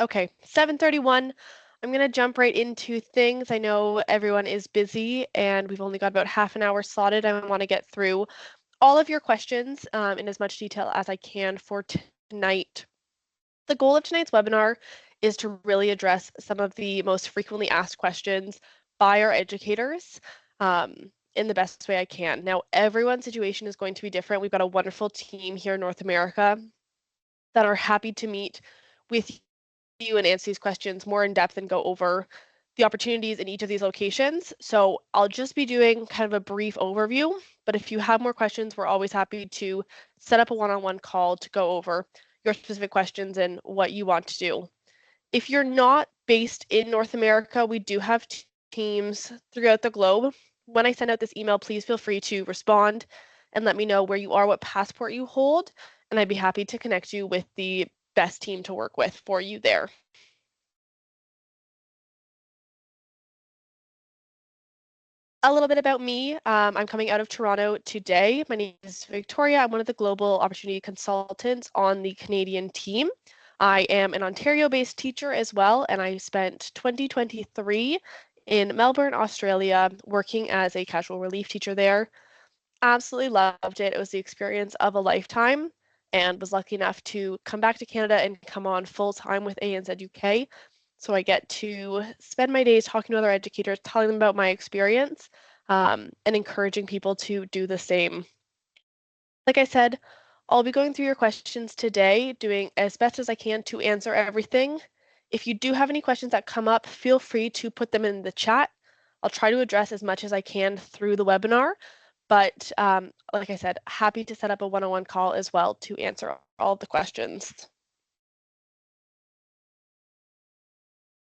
Okay, 7:31. I'm going to jump right into things. I know everyone is busy and we've only got about half an hour slotted. I want to get through all of your questions in as much detail as I can for tonight. The goal of tonight's webinar is to really address some of the most frequently asked questions by our educators in the best way I can. Now, everyone's situation is going to be different. We've got a wonderful team here in North America that are happy to meet with you and answer these questions more in depth and go over the opportunities in each of these locations. So I'll just be doing kind of a brief overview, but if you have more questions, we're always happy to set up a one-on-one call to go over your specific questions and what you want to do. If you're not based in North America, we do have teams throughout the globe. When I send out this email, please feel free to respond and let me know where you are, what passport you hold, and I'd be happy to connect you with the best team to work with for you there. A little bit about me. I'm coming out of Toronto today. My name is Victoria. I'm one of the global opportunity consultants on the Canadian team. I am an Ontario-based teacher as well, and I spent 2023 in Melbourne, Australia, working as a casual relief teacher there. Absolutely loved it. It was the experience of a lifetime and was lucky enough to come back to Canada and come on full-time with ANZUK. So I get to spend my days talking to other educators, telling them about my experience, and encouraging people to do the same. Like I said, I'll be going through your questions today, doing as best as I can to answer everything. If you do have any questions that come up, feel free to put them in the chat. I'll try to address as much as I can through the webinar, but like I said, happy to set up a one-on-one call as well to answer all of the questions.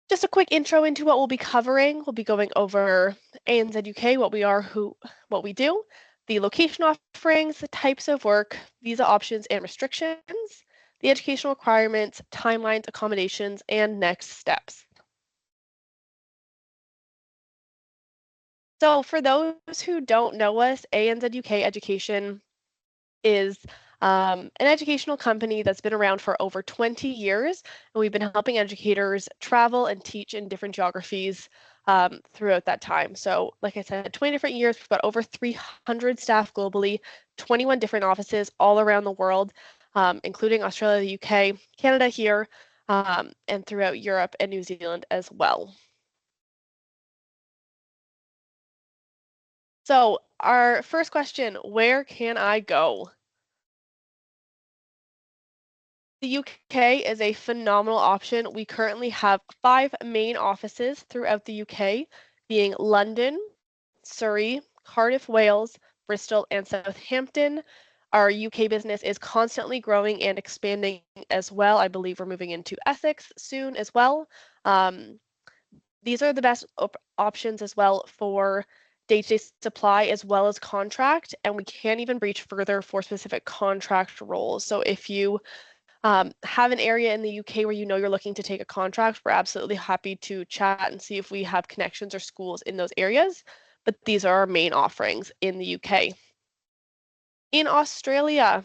Just a quick intro into what we'll be covering. We'll be going over ANZUK, what we are, what we do, the location offerings, the types of work, visa options and restrictions, the educational requirements, timelines, accommodations, and next steps. So for those who don't know us, ANZUK Education is an educational company that's been around for over 20 years, and we've been helping educators travel and teach in different geographies throughout that time. So like I said, 20 different years, we've got over 300 staff globally, 21 different offices all around the world, including Australia, the UK, Canada here, and throughout Europe and New Zealand as well. So our first question, where can I go? The UK is a phenomenal option. We currently have 5 main offices throughout the UK, being London, Surrey, Cardiff, Wales, Bristol, and Southampton. Our UK business is constantly growing and expanding as well. I believe we're moving into Essex soon as well. These are the best options as well for day-to-day supply as well as contract, and we can even reach further for specific contract roles. So if you have an area in the UK where you know you're looking to take a contract, we're absolutely happy to chat and see if we have connections or schools in those areas. But these are our main offerings in the UK. In Australia,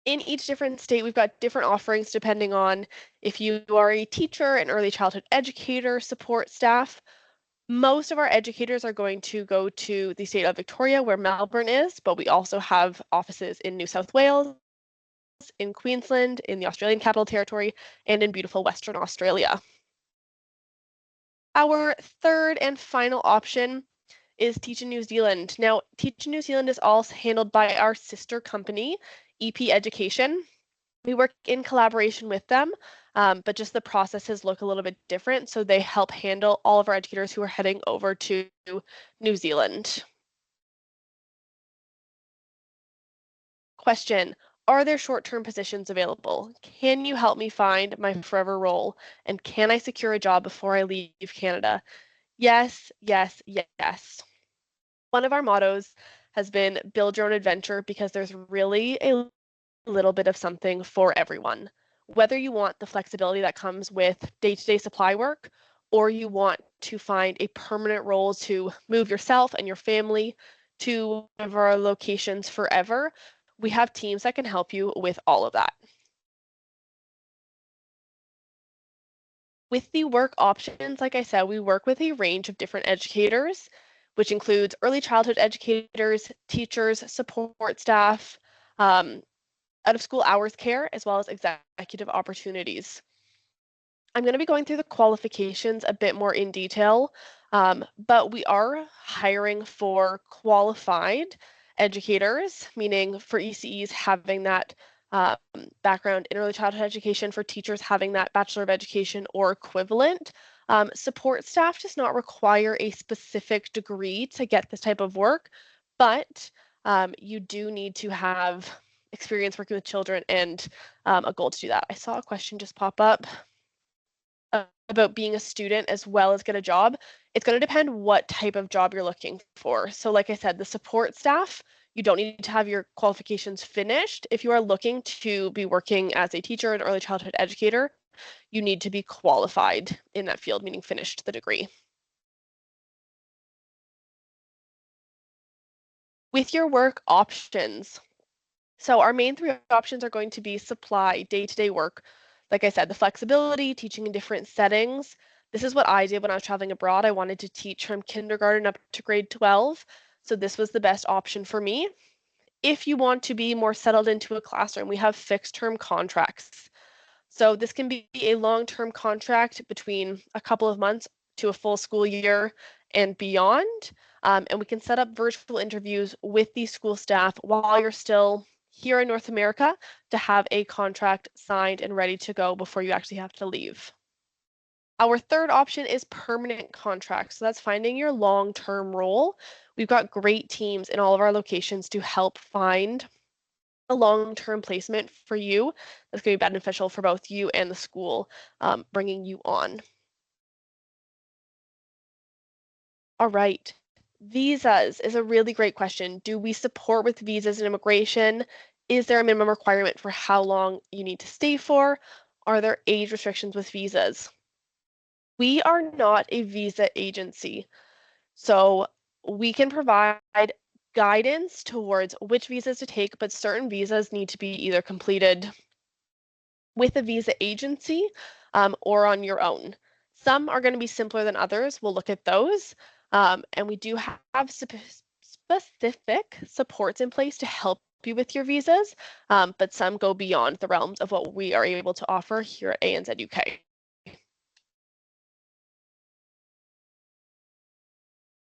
in each different state, we've got different offerings depending on if you are a teacher, an early childhood educator, support staff. Most of our educators are going to go to the state of Victoria, where Melbourne is, but we also have offices in New South Wales, in Queensland, in the Australian Capital Territory, and in beautiful Western Australia. Our third and final option is Teach in New Zealand. Now, Teach in New Zealand is all handled by our sister company, EP Education. We work in collaboration with them, but just the processes look a little bit different. So they help handle all of our educators who are heading over to New Zealand. Question, are there short-term positions available? Can you help me find my forever role? And can I secure a job before I leave Canada? Yes, yes, yes. One of our mottos has been build your own adventure because there's really a little bit of something for everyone. Whether you want the flexibility that comes with day-to-day supply work, or you want to find a permanent role to move yourself and your family to one of our locations forever, we have teams that can help you with all of that. With the work options, like I said, we work with a range of different educators, which includes early childhood educators, teachers, support staff, out of school hours care, as well as executive opportunities. I'm going to be going through the qualifications a bit more in detail, but we are hiring for qualified educators, meaning for ECEs having that um, background in early childhood education, for teachers having that Bachelor of Education or equivalent. Support staff does not require a specific degree to get this type of work, but you do need to have experience working with children and a goal to do that. I saw a question just pop up about being a student as well as get a job. It's going to depend what type of job you're looking for. So like I said, the support staff, you don't need to have your qualifications finished. If you are looking to be working as a teacher and early childhood educator, you need to be qualified in that field, meaning finished the degree. With your work options, so our main three options are going to be supply, day-to-day work. Like I said, the flexibility, teaching in different settings. This is what I did when I was traveling abroad. I wanted to teach from kindergarten up to grade 12. So this was the best option for me. If you want to be more settled into a classroom, we have fixed term contracts. So this can be a long-term contract between a couple of months to a full school year and beyond. And we can set up virtual interviews with the school staff while you're still here in North America to have a contract signed and ready to go before you actually have to leave. Our third option is permanent contracts. So that's finding your long-term role. We've got great teams in all of our locations to help find a long-term placement for you that's going to be beneficial for both you and the school, bringing you on. All right. Visas is a really great question. Do we support with visas and immigration? Is there a minimum requirement for how long you need to stay for? Are there age restrictions with visas? We are not a visa agency, so we can provide guidance towards which visas to take, but certain visas need to be either completed with a visa agency or on your own. Some are going to be simpler than others. We'll look at those. And we do have specific supports in place to help you with your visas, but some go beyond the realms of what we are able to offer here at ANZ UK.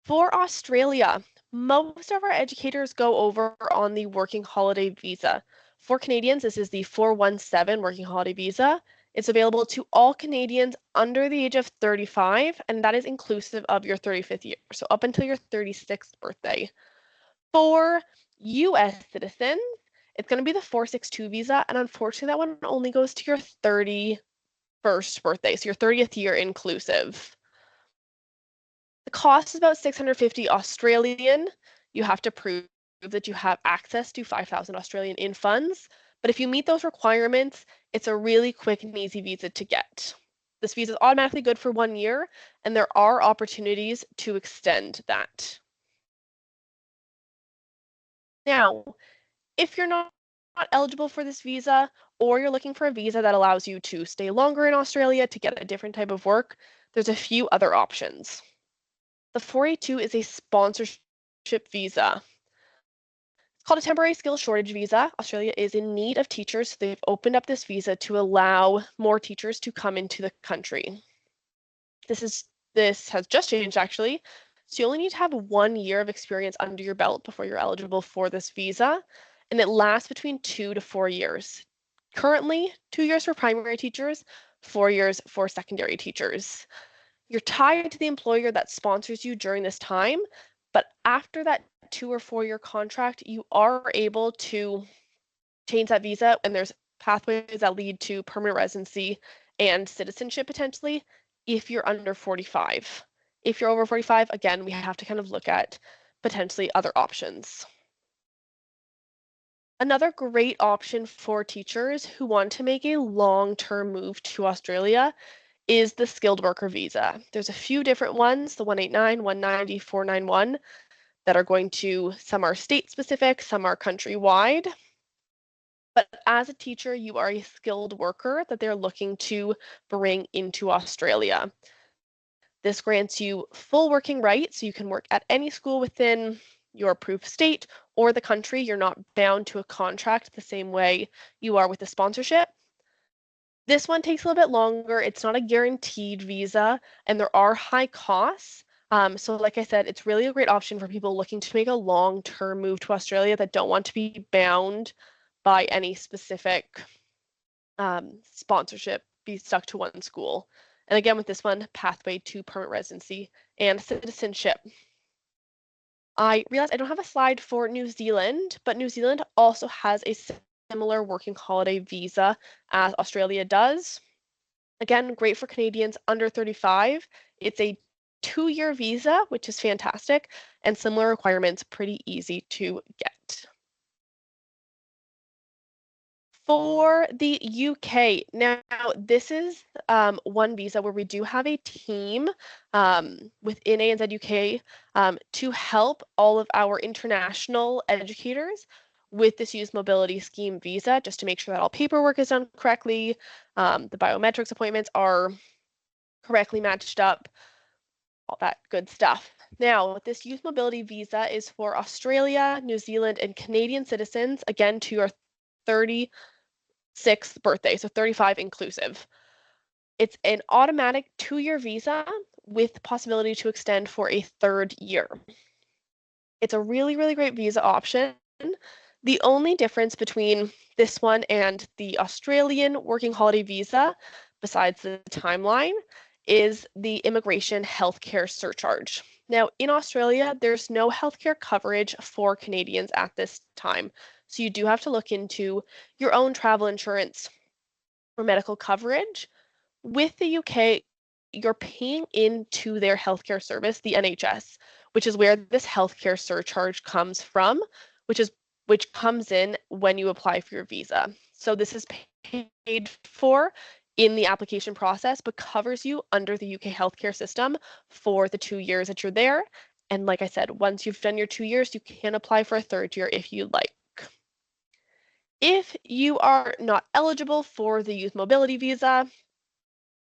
For Australia, most of our educators go over on the working holiday visa. For Canadians, this is the 417 working holiday visa. It's available to all Canadians under the age of 35, and that is inclusive of your 35th year, so up until your 36th birthday. For US citizens, it's going to be the 462 visa, and unfortunately, that one only goes to your 31st birthday, so your 30th year inclusive. The cost is about 650 Australian. You have to prove that you have access to 5,000 Australian in funds. But if you meet those requirements, it's a really quick and easy visa to get. This visa is automatically good for 1 year, and there are opportunities to extend that. Now, if you're not eligible for this visa, or you're looking for a visa that allows you to stay longer in Australia to get a different type of work, there's a few other options. The 482 is a sponsorship visa. It's called a temporary skills shortage visa. Australia is in need of teachers, so they've opened up this visa to allow more teachers to come into the country. This has just changed actually. So you only need to have 1 year of experience under your belt before you're eligible for this visa, and it lasts between 2 to 4 years. Currently, 2 years for primary teachers, 4 years for secondary teachers. You're tied to the employer that sponsors you during this time, but after that 2 or 4 year contract, you are able to change that visa, and there's pathways that lead to permanent residency and citizenship potentially if you're under 45. If you're over 45, again, we have to kind of look at potentially other options. Another great option for teachers who want to make a long-term move to Australia is the skilled worker visa. There's a few different ones, the 189, 190, 491, that are going to, some are state specific, some are countrywide. But as a teacher, you are a skilled worker that they're looking to bring into Australia. This grants you full working rights, so you can work at any school within your approved state or the country. You're not bound to a contract the same way you are with a sponsorship. This one takes a little bit longer. It's not a guaranteed visa, and there are high costs. So like I said, it's really a great option for people looking to make a long-term move to Australia that don't want to be bound by any specific sponsorship, be stuck to one school. And again, with this one, pathway to permanent residency and citizenship. I realize I don't have a slide for New Zealand, but New Zealand also has a similar working holiday visa as Australia does. Again, great for Canadians under 35. It's a 2-year visa, which is fantastic, and similar requirements, pretty easy to get. For the UK, now this is one visa where we do have a team within ANZ UK to help all of our international educators with this youth mobility scheme visa, just to make sure that all paperwork is done correctly, the biometrics appointments are correctly matched up, all that good stuff. Now, this youth mobility visa is for Australia, New Zealand, and Canadian citizens, again, to your 36th birthday, so 35 inclusive. It's an automatic 2-year visa with possibility to extend for a 3rd year. It's a really, really great visa option. The only difference between this one and the Australian working holiday visa, besides the timeline, is the immigration healthcare surcharge. Now, in Australia, there's no healthcare coverage for Canadians at this time. So you do have to look into your own travel insurance for medical coverage. With the UK, you're paying into their healthcare service, the NHS, which is where this healthcare surcharge comes from, which comes in when you apply for your visa. So this is paid for in the application process, but covers you under the UK healthcare system for the 2 years that you're there. And like I said, once you've done your 2 years, you can apply for a 3rd year if you'd like. If you are not eligible for the youth mobility visa,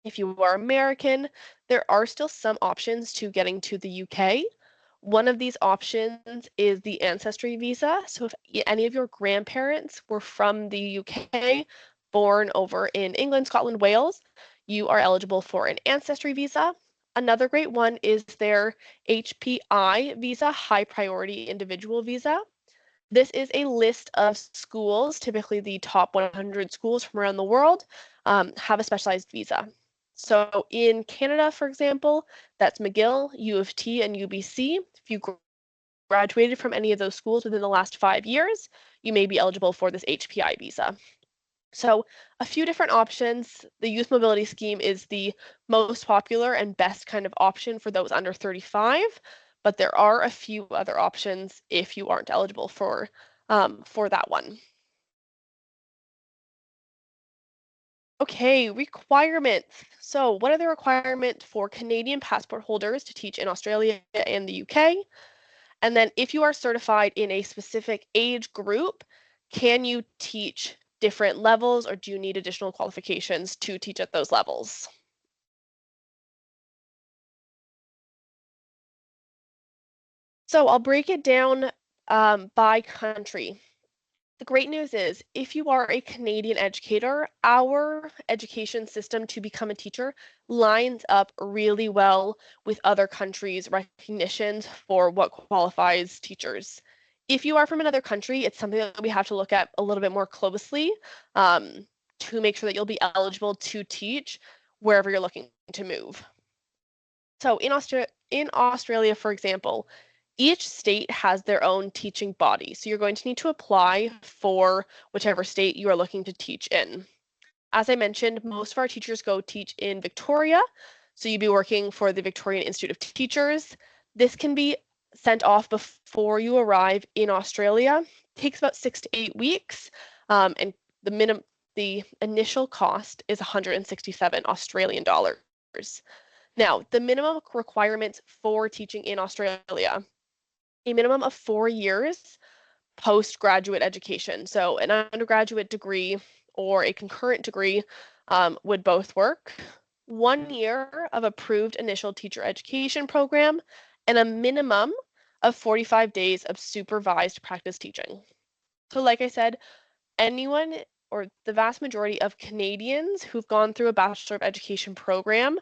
if you are American, there are still some options to getting to the UK. One of these options is the ancestry visa. So if any of your grandparents were from the UK, born over in England, Scotland, Wales, you are eligible for an ancestry visa. Another great one is their HPI visa, high priority individual visa. This is a list of schools, typically the top 100 schools from around the world, have a specialized visa. So in Canada, for example, that's McGill, U of T, and UBC. If you graduated from any of those schools within the last 5 years, you may be eligible for this HPI visa. So a few different options. The youth mobility scheme is the most popular and best kind of option for those under 35, but there are a few other options if you aren't eligible for that one. Okay, requirements. So what are the requirements for Canadian passport holders to teach in Australia and the UK? And then if you are certified in a specific age group, can you teach different levels or do you need additional qualifications to teach at those levels? So I'll break it down by country. The great news is, if you are a Canadian educator, our education system to become a teacher lines up really well with other countries' recognitions for what qualifies teachers. If you are from another country, it's something that we have to look at a little bit more closely to make sure that you'll be eligible to teach wherever you're looking to move. So in Australia, for example, each state has their own teaching body. So you're going to need to apply for whichever state you are looking to teach in. As I mentioned, most of our teachers go teach in Victoria. So you'd be working for the Victorian Institute of Teachers. This can be sent off before you arrive in Australia. It takes about 6 to 8 weeks. And the initial cost is 167 Australian dollars. Now, the minimum requirements for teaching in Australia, a minimum of 4 years postgraduate education. So an undergraduate degree or a concurrent degree would both work. 1 year of approved initial teacher education program and a minimum of 45 days of supervised practice teaching. So like I said, anyone or the vast majority of Canadians who've gone through a Bachelor of Education program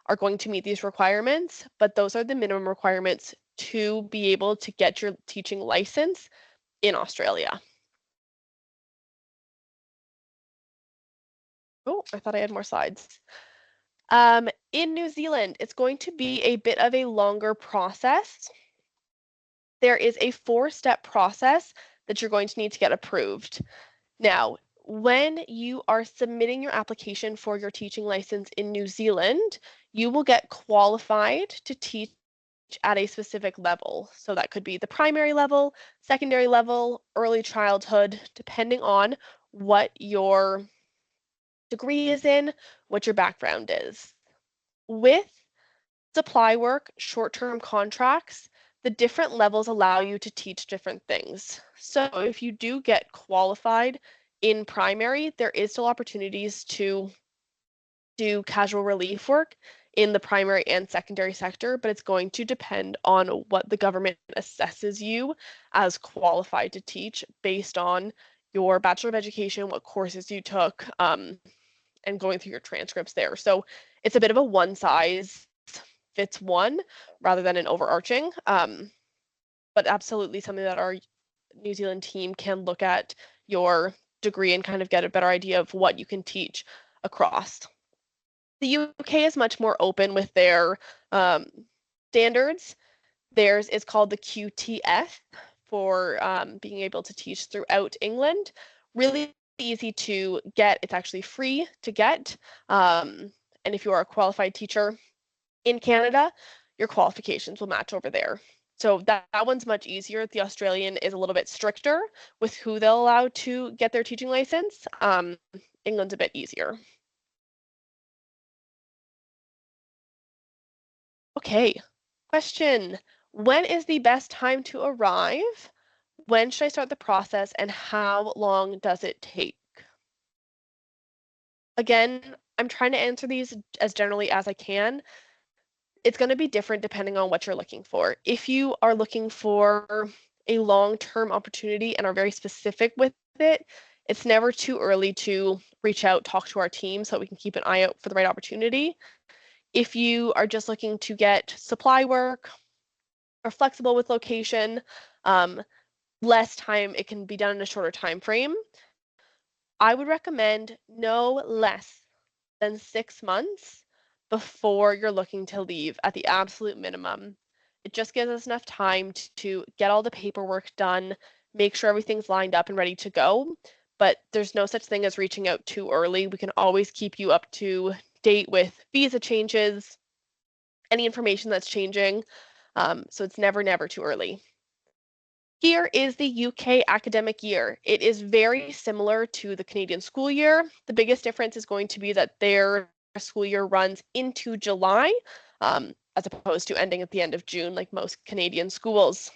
are going to meet these requirements, but those are the minimum requirements to be able to get your teaching license in Australia. Oh, I thought I had more slides. In New Zealand, it's going to be a bit of a longer process. There is a 4-step process that you're going to need to get approved. Now, when you are submitting your application for your teaching license in New Zealand, you will get qualified to teach at a specific level. So that could be the primary level, secondary level, early childhood, depending on what your degree is in, what your background is. With supply work, short-term contracts, the different levels allow you to teach different things. So if you do get qualified in primary, there is still opportunities to do casual relief work in the primary and secondary sector, but it's going to depend on what the government assesses you as qualified to teach based on your Bachelor of Education, what courses you took, and going through your transcripts there. So it's a bit of a one size fits one rather than an overarching, but absolutely something that our New Zealand team can look at your degree and kind of get a better idea of what you can teach across. The UK is much more open with their standards. Theirs is called the QTF for being able to teach throughout England. Really easy to get. It's actually free to get. And if you are a qualified teacher in Canada, your qualifications will match over there. So that one's much easier. The Australian is a little bit stricter with who they'll allow to get their teaching license. England's a bit easier. Okay, question. When is the best time to arrive? When should I start the process and how long does it take? Again, I'm trying to answer these as generally as I can. It's going to be different depending on what you're looking for. If you are looking for a long-term opportunity and are very specific with it, it's never too early to reach out, talk to our team so that we can keep an eye out for the right opportunity. If you are just looking to get supply work, are flexible with location, less time, it can be done in a shorter time frame. I would recommend no less than 6 months before you're looking to leave at the absolute minimum. It just gives us enough time to get all the paperwork done, make sure everything's lined up and ready to go. But there's no such thing as reaching out too early. We can always keep you up to date with visa changes, any information that's changing. So it's never, never too early. Here is the UK academic year. It is very similar to the Canadian school year. The biggest difference is going to be that their school year runs into July, as opposed to ending at the end of June like most Canadian schools.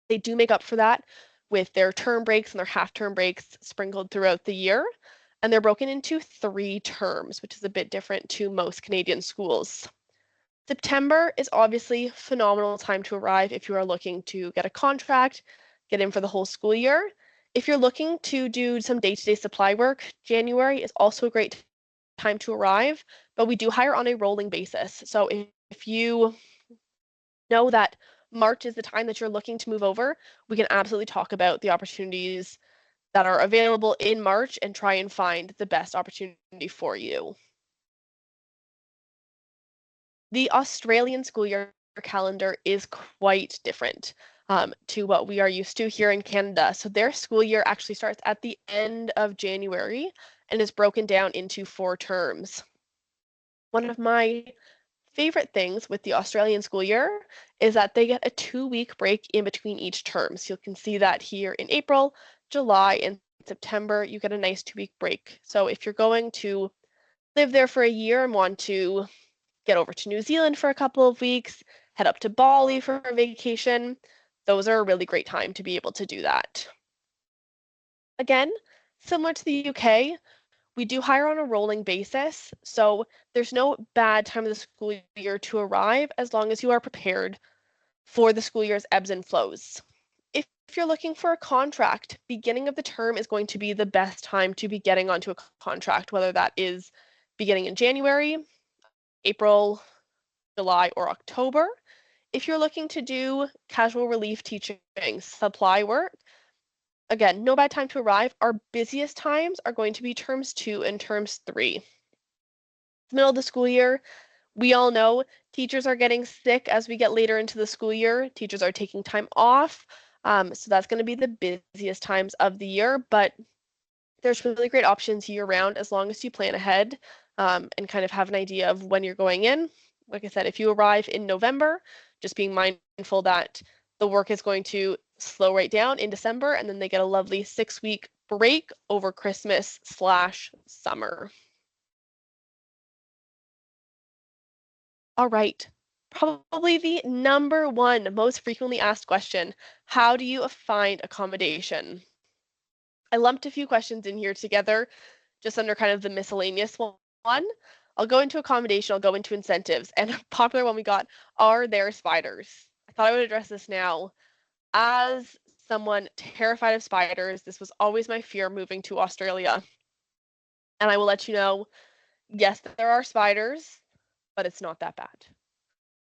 They do make up for that with their term breaks and their half-term breaks sprinkled throughout the year. And they're broken into 3 terms, which is a bit different to most Canadian schools. September is obviously phenomenal time to arrive if you are looking to get a contract, get in for the whole school year. If you're looking to do some day-to-day supply work, January is also a great time to arrive, but we do hire on a rolling basis. So if you know that March is the time that you're looking to move over, we can absolutely talk about the opportunities that are available in March and try and find the best opportunity for you. The Australian school year calendar is quite different to what we are used to here in Canada. So their school year actually starts at the end of January and is broken down into 4 terms. One of my favorite things with the Australian school year is that they get a 2-week break in between each term. So you can see that here in April, July, and September, you get a nice 2-week break. So if you're going to live there for a year and want to get over to New Zealand for a couple of weeks, head up to Bali for a vacation, those are a really great time to be able to do that. Again, similar to the UK, we do hire on a rolling basis, so there's no bad time of the school year to arrive as long as you are prepared for the school year's ebbs and flows. If you're looking for a contract, beginning of the term is going to be the best time to be getting onto a contract, whether that is beginning in January, April, July, or October. If you're looking to do casual relief teaching, supply work, again, no bad time to arrive. Our busiest times are going to be terms 2 and terms 3. Middle of the school year, we all know teachers are getting sick as we get later into the school year. Teachers are taking time off. So that's going to be the busiest times of the year, but there's really great options year round as long as you plan ahead and kind of have an idea of when you're going in. Like I said, if you arrive in November, just being mindful that the work is going to slow right down in December, and then they get a lovely 6-week break over Christmas/summer. All right, probably the number one most frequently asked question, how do you find accommodation? I lumped a few questions in here together just under kind of the miscellaneous one. I'll go into accommodation, I'll go into incentives, and a popular one we got, are there spiders? I thought I would address this now. As someone terrified of spiders, this was always my fear moving to Australia. And I will let you know, yes, there are spiders, but it's not that bad.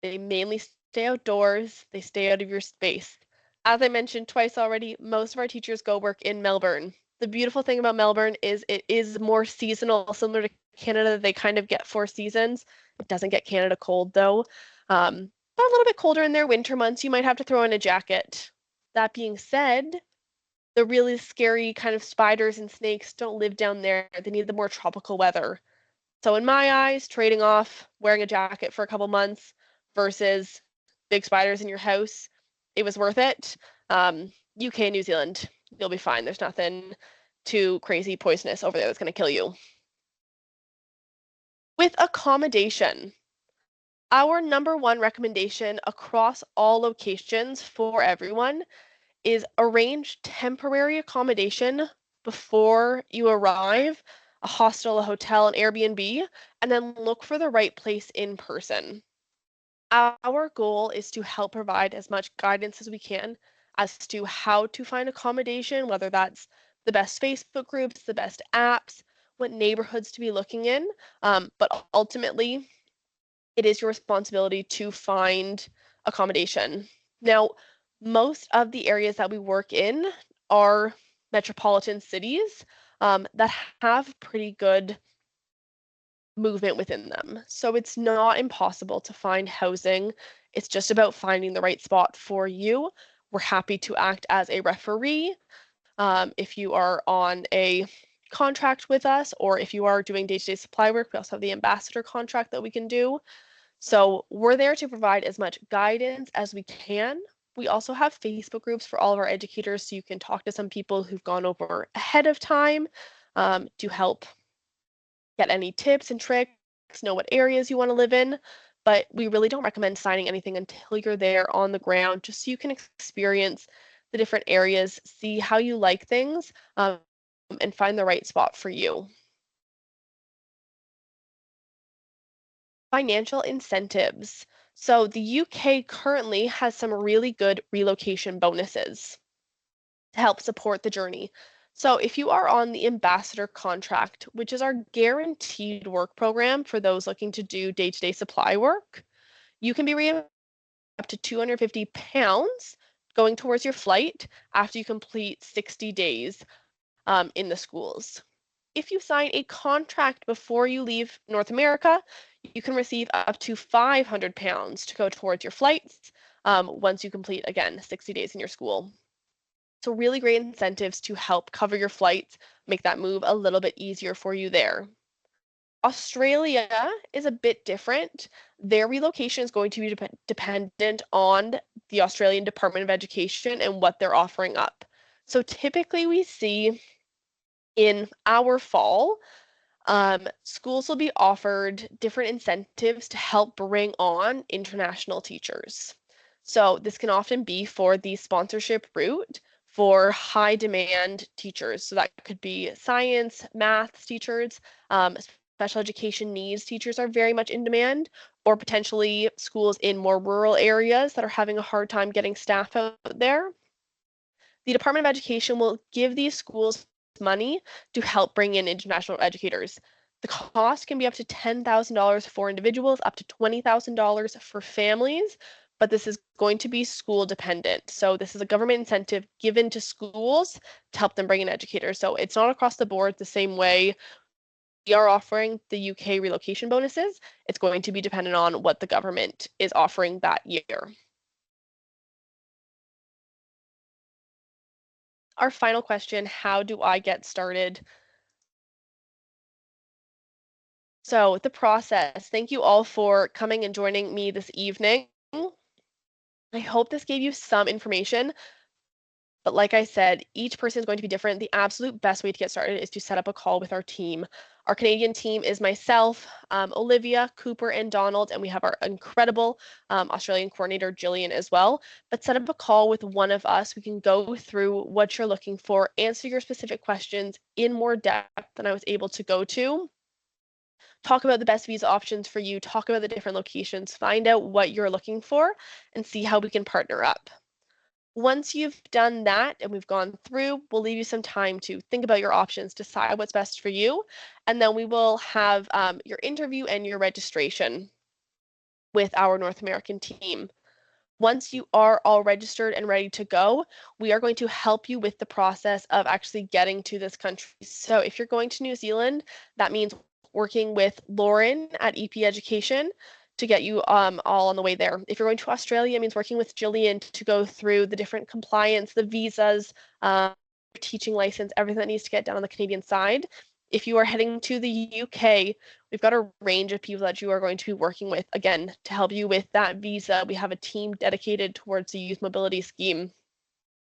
They mainly stay outdoors, they stay out of your space. As I mentioned twice already, most of our teachers go work in Melbourne. The beautiful thing about Melbourne is it is more seasonal, similar to Canada. They kind of get 4 seasons. It doesn't get Canada cold though. But a little bit colder in their winter months. You might have to throw in a jacket. That being said, the really scary kind of spiders and snakes don't live down there. They need the more tropical weather. So in my eyes, trading off wearing a jacket for a couple months versus big spiders in your house, it was worth it. UK, New Zealand, you'll be fine. There's nothing too crazy poisonous over there that's going to kill you. With accommodation, our number one recommendation across all locations for everyone is arrange temporary accommodation before you arrive, a hostel, a hotel, an Airbnb, and then look for the right place in person. Our goal is to help provide as much guidance as we can as to how to find accommodation, whether that's the best Facebook groups, the best apps, what neighborhoods to be looking in. But ultimately, it is your responsibility to find accommodation. Now, most of the areas that we work in are metropolitan cities that have pretty good movement within them. So it's not impossible to find housing. It's just about finding the right spot for you. We're happy to act as a referee if you are on a contract with us, or if you are doing day-to-day supply work. We also have the ambassador contract that we can do. So we're there to provide as much guidance as we can. We also have Facebook groups for all of our educators, so you can talk to some people who've gone over ahead of time to help get any tips and tricks, know what areas you want to live in. But we really don't recommend signing anything until you're there on the ground, just so you can experience the different areas, see how you like things, and find the right spot for you. Financial incentives. So the UK currently has some really good relocation bonuses to help support the journey. So if you are on the ambassador contract, which is our guaranteed work program for those looking to do day-to-day supply work, you can be reimbursed up to £250 going towards your flight after you complete 60 days in the schools. If you sign a contract before you leave North America, you can receive up to £500 to go towards your flights once you complete, again, 60 days in your school. So really great incentives to help cover your flights, make that move a little bit easier for you there. Australia is a bit different. Their relocation is going to be dependent on the Australian Department of Education and what they're offering up. So typically we see in our fall, schools will be offered different incentives to help bring on international teachers. So this can often be for the sponsorship route for high demand teachers. So that could be science, math teachers, special education needs teachers are very much in demand, or potentially schools in more rural areas that are having a hard time getting staff out there. The Department of Education will give these schools money to help bring in international educators. The cost can be up to $10,000 for individuals, up to $20,000 for families, but this is going to be school dependent. So this is a government incentive given to schools to help them bring in educators. So it's not across the board the same way we are offering the UK relocation bonuses. It's going to be dependent on what the government is offering that year. Our final question, how do I get started? So the process, thank you all for coming and joining me this evening. I hope this gave you some information, but like I said, each person is going to be different. The absolute best way to get started is to set up a call with our team. Our Canadian team is myself, Olivia, Cooper, and Donald, and we have our incredible Australian coordinator, Jillian, as well. But set up a call with one of us. We can go through what you're looking for, answer your specific questions in more depth than I was able to go to, talk about the best visa options for you, talk about the different locations, find out what you're looking for, and see how we can partner up. Once you've done that and we've gone through, we'll leave you some time to think about your options, decide what's best for you, and then we will have your interview and your registration with our North American team. Once you are all registered and ready to go, we are going to help you with the process of actually getting to this country. So if you're going to New Zealand, that means working with Lauren at EP Education to get you all on the way there. If you're going to Australia, it means working with Jillian to go through the different compliance, the visas, teaching license, everything that needs to get done on the Canadian side. If you are heading to the UK, we've got a range of people that you are going to be working with, again, to help you with that visa. We have a team dedicated towards the youth mobility scheme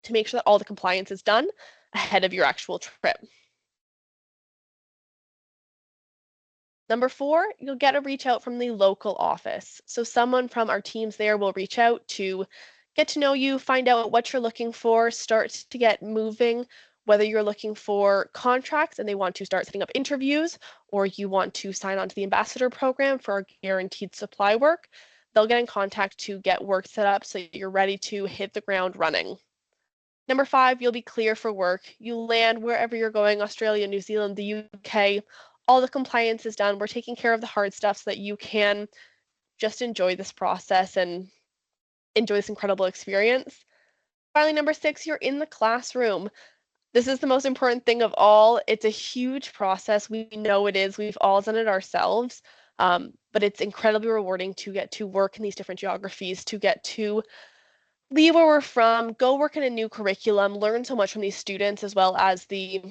to make sure that all the compliance is done ahead of your actual trip. Number 4, you'll get a reach out from the local office. So someone from our teams there will reach out to get to know you, find out what you're looking for, start to get moving, whether you're looking for contracts and they want to start setting up interviews, or you want to sign on to the ambassador program for our guaranteed supply work. They'll get in contact to get work set up so you're ready to hit the ground running. Number 5, you'll be clear for work. You land wherever you're going, Australia, New Zealand, the UK. All the compliance is done. We're taking care of the hard stuff so that you can just enjoy this process and enjoy this incredible experience. Finally, number 6, you're in the classroom. This is the most important thing of all. It's a huge process. We know it is. We've all done it ourselves. But it's incredibly rewarding to get to work in these different geographies, to get to leave where we're from, go work in a new curriculum, learn so much from these students as well as the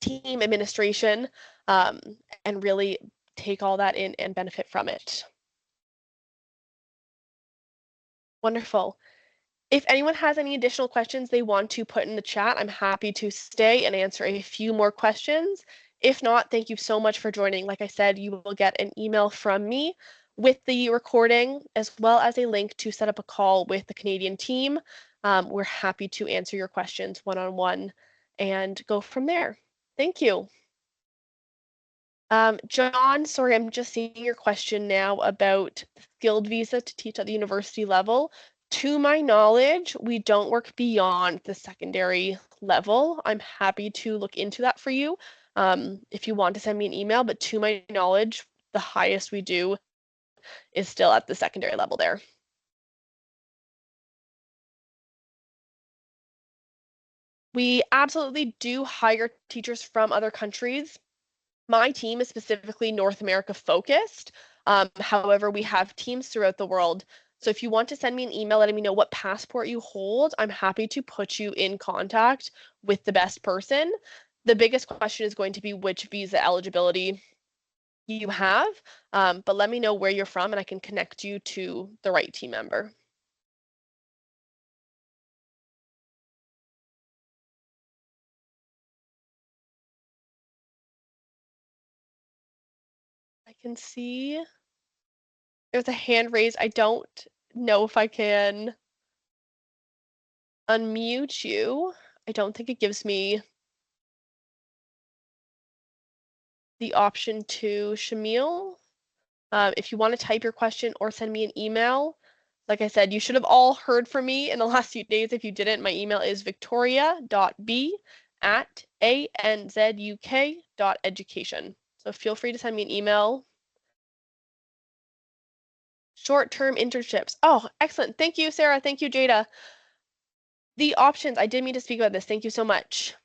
team administration, um, and really take all that in and benefit from it. Wonderful. If anyone has any additional questions they want to put in the chat, I'm happy to stay and answer a few more questions. If not, thank you so much for joining. Like I said, you will get an email from me with the recording as well as a link to set up a call with the Canadian team. We're happy to answer your questions one-on-one and go from there. Thank you. John, sorry, I'm just seeing your question now about the skilled visa to teach at the university level. To my knowledge, we don't work beyond the secondary level. I'm happy to look into that for you if you want to send me an email, but to my knowledge, the highest we do is still at the secondary level there. We absolutely do hire teachers from other countries. My team is specifically North America focused. However, we have teams throughout the world. So if you want to send me an email letting me know what passport you hold, I'm happy to put you in contact with the best person. The biggest question is going to be which visa eligibility you have, but let me know where you're from and I can connect you to the right team member. I can see there's a hand raised. I don't know if I can unmute you. I don't think it gives me the option to, Shamil. If you want to type your question or send me an email, like I said, you should have all heard from me in the last few days. If you didn't, my email is victoria.b@anzuk.education. So feel free to send me an email. Short-term internships. Oh, excellent. Thank you, Sarah. Thank you, Jada. The options, I did mean to speak about this. Thank you so much.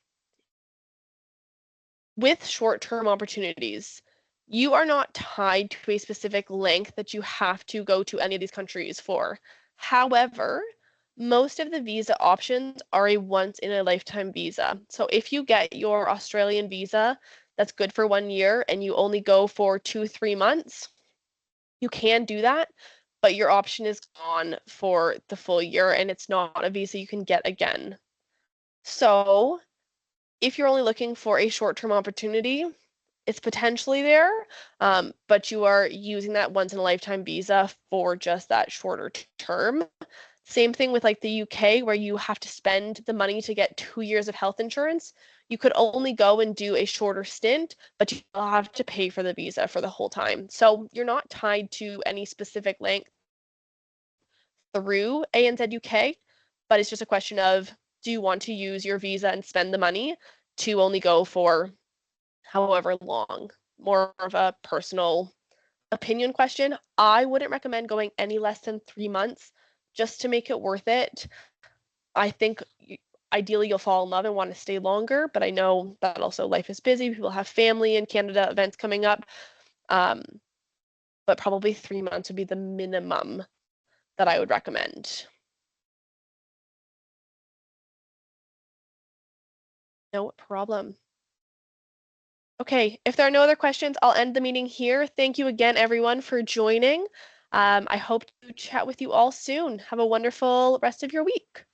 With short-term opportunities, you are not tied to a specific length that you have to go to any of these countries for. However, most of the visa options are a once in a lifetime visa. So if you get your Australian visa that's good for 1 year and you only go for 2-3 months, you can do that, but your option is gone for the full year and it's not a visa you can get again. So if you're only looking for a short-term opportunity, it's potentially there, but you are using that once in a lifetime visa for just that shorter term. Same thing with like the UK, where you have to spend the money to get 2 years of health insurance. You could only go and do a shorter stint, but you have to pay for the visa for the whole time. So you're not tied to any specific length through ANZ UK, but it's just a question of, do you want to use your visa and spend the money to only go for however long? More of a personal opinion question. I wouldn't recommend going any less than 3 months just to make it worth it. I think ideally you'll fall in love and want to stay longer, but I know that also life is busy. People have family in Canada, events coming up. But probably 3 months would be the minimum that I would recommend. No problem. Okay, if there are no other questions, I'll end the meeting here. Thank you again, everyone, for joining. I hope to chat with you all soon. Have a wonderful rest of your week.